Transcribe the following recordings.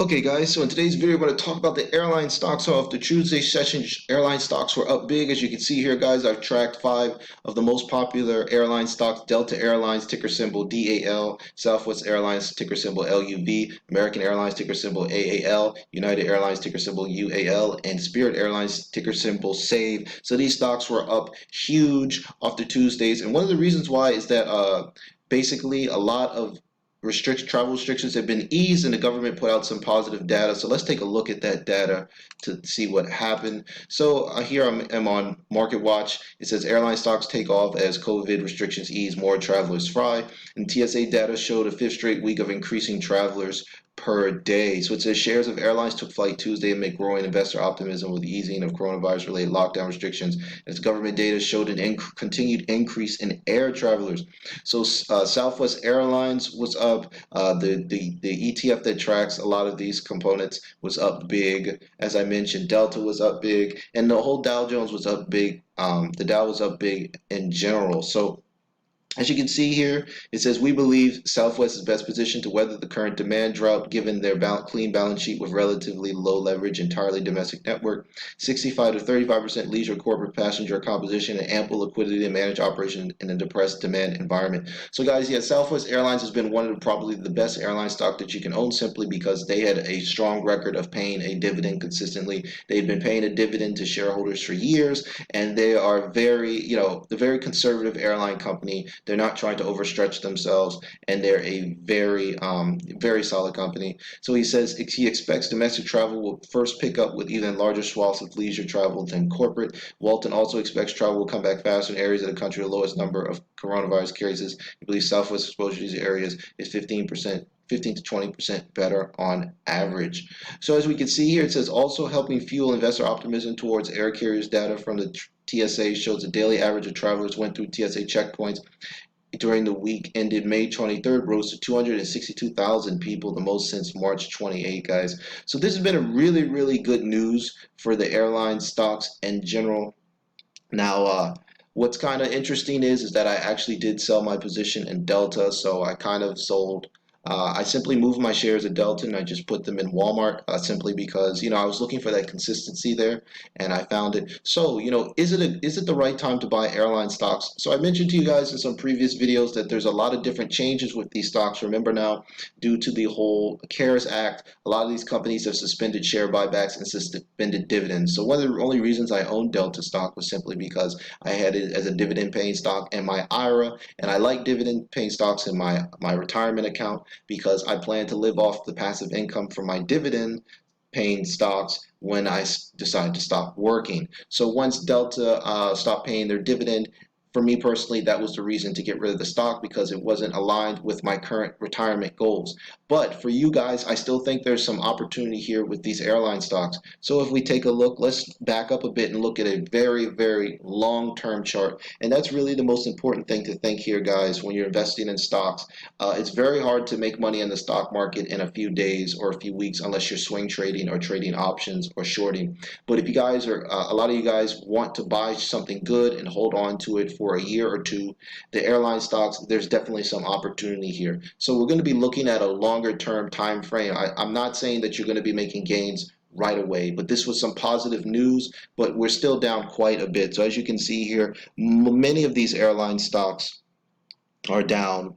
Okay, guys, so in today's video, we're going to talk about the airline stocks. So after Tuesday session, airline stocks were up big. As you can see here, guys, I've tracked 5 of the most popular airline stocks: Delta Airlines, ticker symbol DAL; Southwest Airlines, ticker symbol LUV; American Airlines, ticker symbol AAL; United Airlines, ticker symbol UAL; and Spirit Airlines, ticker symbol SAVE. So these stocks were up huge after Tuesdays. And one of the reasons why is that basically a lot of travel restrictions have been eased and the government put out some positive data. So let's take a look at that data to see what happened. So here I'm on Market Watch. It says airline stocks take off as COVID restrictions ease, more travelers fly. And TSA data showed a fifth straight week of increasing travelers per day. So it says shares of airlines took flight Tuesday amid growing investor optimism with the easing of coronavirus-related lockdown restrictions. As government data showed an continued increase in air travelers. So Southwest Airlines was up. The ETF that tracks a lot of these components was up big. As I mentioned, Delta was up big, and the whole Dow Jones was up big. The Dow was up big in general. So as you can see here, it says we believe Southwest is best positioned to weather the current demand drought given their clean balance sheet with relatively low leverage, entirely domestic network, 65 to 35% leisure corporate passenger composition, and ample liquidity to manage operations in a depressed demand environment. So guys, yeah, Southwest Airlines has been one of probably the best airline stock that you can own simply because they had a strong record of paying a dividend consistently. They've been paying a dividend to shareholders for years, and they are the very conservative airline company. They're not trying to overstretch themselves, and they're a very solid company. So he says he expects domestic travel will first pick up with even larger swaths of leisure travel than corporate. Walton also expects travel will come back faster in areas of the country with the lowest number of coronavirus cases. He believes Southwest exposure to these areas is 15 to 20% better on average. So as we can see here, it says also helping fuel investor optimism towards air carriers. Data from the TSA shows the daily average of travelers went through TSA checkpoints during the week ended May 23rd rose to 262,000 people, the most since March 28, guys. So this has been a really good news for the airline stocks in general. Now, what's kind of interesting is that I actually did sell my position in Delta, so I kind of sold. I simply moved my shares at Delta and I just put them in Walmart simply because I was looking for that consistency there and I found it. So is it the right time to buy airline stocks? So I mentioned to you guys in some previous videos that there's a lot of different changes with these stocks. Remember now, due to the whole CARES Act, a lot of these companies have suspended share buybacks and suspended dividends. So one of the only reasons I owned Delta stock was simply because I had it as a dividend paying stock in my IRA, and I like dividend paying stocks in my retirement account because I plan to live off the passive income from my dividend paying stocks when I decide to stop working. So once Delta stopped paying their dividend, for me personally, that was the reason to get rid of the stock because it wasn't aligned with my current retirement goals. But for you guys, I still think there's some opportunity here with these airline stocks. So if we take a look, let's back up a bit and look at a very long-term chart. And that's really the most important thing to think here, guys, when you're investing in stocks. It's very hard to make money in the stock market in a few days or a few weeks unless you're swing trading or trading options or shorting. But if you guys are, a lot of you guys want to buy something good and hold on to it for a year or two, the airline stocks, there's definitely some opportunity here. So we're going to be looking at a longer term time frame. I'm not saying that you're going to be making gains right away, but this was some positive news, but we're still down quite a bit. So as you can see here, many of these airline stocks are down,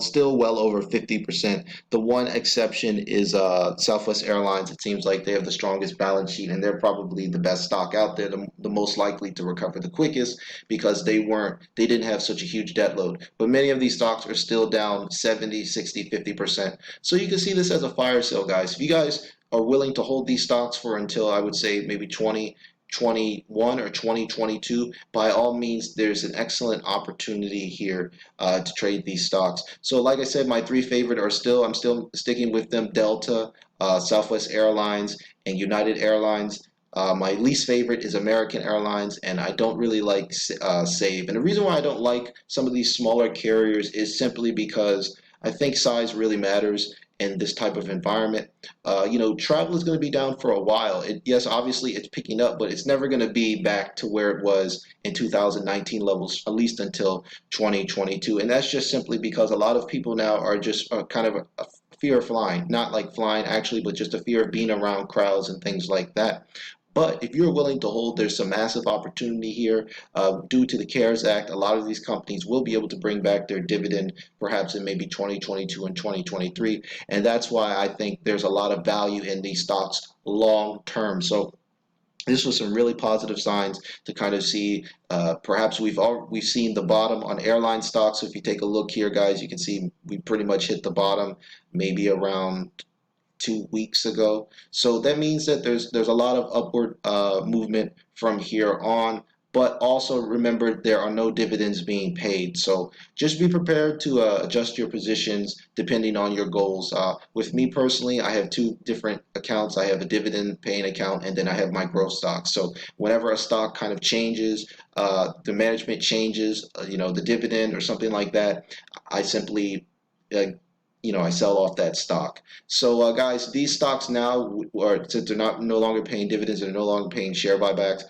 still well over 50%. The one exception is Southwest Airlines. It seems like they have the strongest balance sheet and they're probably the best stock out there, the most likely to recover the quickest because they didn't have such a huge debt load. But many of these stocks are still down 70, 60, 50%. So you can see this as a fire sale, guys. If you guys are willing to hold these stocks for until I would say maybe 2021 or 2022, by all means, there's an excellent opportunity here to trade these stocks. So like I said, my 3 favorite I'm still sticking with them: Delta, Southwest Airlines, and United Airlines. My least favorite is American Airlines, and I don't really like SAVE. And the reason why I don't like some of these smaller carriers is simply because I think size really matters in this type of environment. Travel is going to be down for a while. Yes, obviously it's picking up, but it's never going to be back to where it was in 2019 levels, at least until 2022. And that's just simply because a lot of people now are just kind of fear of flying, not like flying actually, but just a fear of being around crowds and things like that. But if you're willing to hold, there's some massive opportunity here. Due to the CARES Act, a lot of these companies will be able to bring back their dividend perhaps in maybe 2022 and 2023. And that's why I think there's a lot of value in these stocks long term. So this was some really positive signs to kind of see. Perhaps we've seen the bottom on airline stocks. So if you take a look here, guys, you can see we pretty much hit the bottom maybe around 2 weeks ago. So that means that there's a lot of upward movement from here on. But also remember there are no dividends being paid. So just be prepared to adjust your positions depending on your goals. With me personally, I have two different accounts. I have a dividend paying account and then I have my growth stocks. So whenever a stock kind of changes, the management changes, the dividend or something like that, I simply uh, I sell off that stock. So, guys, these stocks now, since they're not no longer paying dividends, they're no longer paying share buybacks.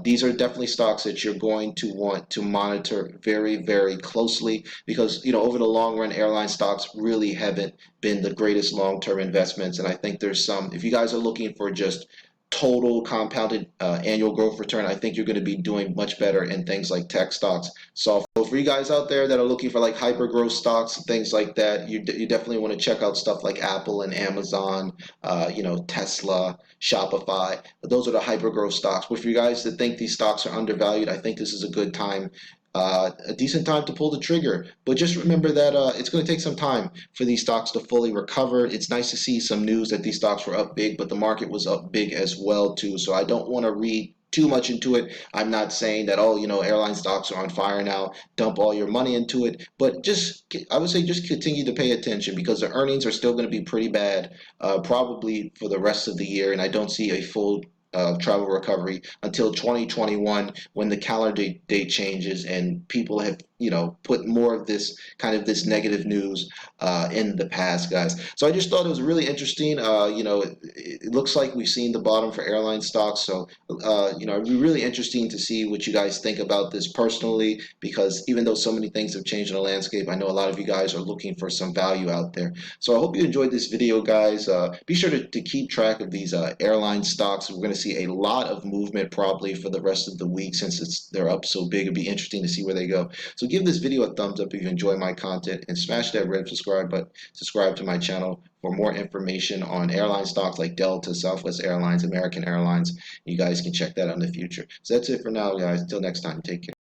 These are definitely stocks that you're going to want to monitor very, very closely because over the long run, airline stocks really haven't been the greatest long-term investments. And I think there's some. If you guys are looking for just total compounded annual growth return, I think you're going to be doing much better in things like tech stocks. So for you guys out there that are looking for like hyper growth stocks and things like that, you definitely want to check out stuff like Apple and Amazon, Tesla, Shopify. Those are the hyper growth stocks. But for you guys that think these stocks are undervalued, I think this is a good time. A decent time to pull the trigger, but just remember that it's going to take some time for these stocks to fully recover. It's nice to see some news that these stocks were up big, but the market was up big as well too. So I don't want to read too much into it. I'm not saying that airline stocks are on fire now, dump all your money into it, but I would say just continue to pay attention because the earnings are still going to be pretty bad, probably for the rest of the year, and I don't see a full travel recovery until 2021 when the calendar date changes and people have put more of this negative news in the past, guys. So I just thought it was really interesting. It looks like we've seen the bottom for airline stocks. So it'd be really interesting to see what you guys think about this personally, because even though so many things have changed in the landscape, I know a lot of you guys are looking for some value out there. So I hope you enjoyed this video, guys. Be sure to keep track of these airline stocks. We're going to see a lot of movement probably for the rest of the week since they're up so big. It'd be interesting to see where they go. So give this video a thumbs up if you enjoy my content and smash that red subscribe button. Subscribe to my channel for more information on airline stocks like Delta, Southwest Airlines, American Airlines. You guys can check that out in the future. So that's it for now, guys. Until next time, take care.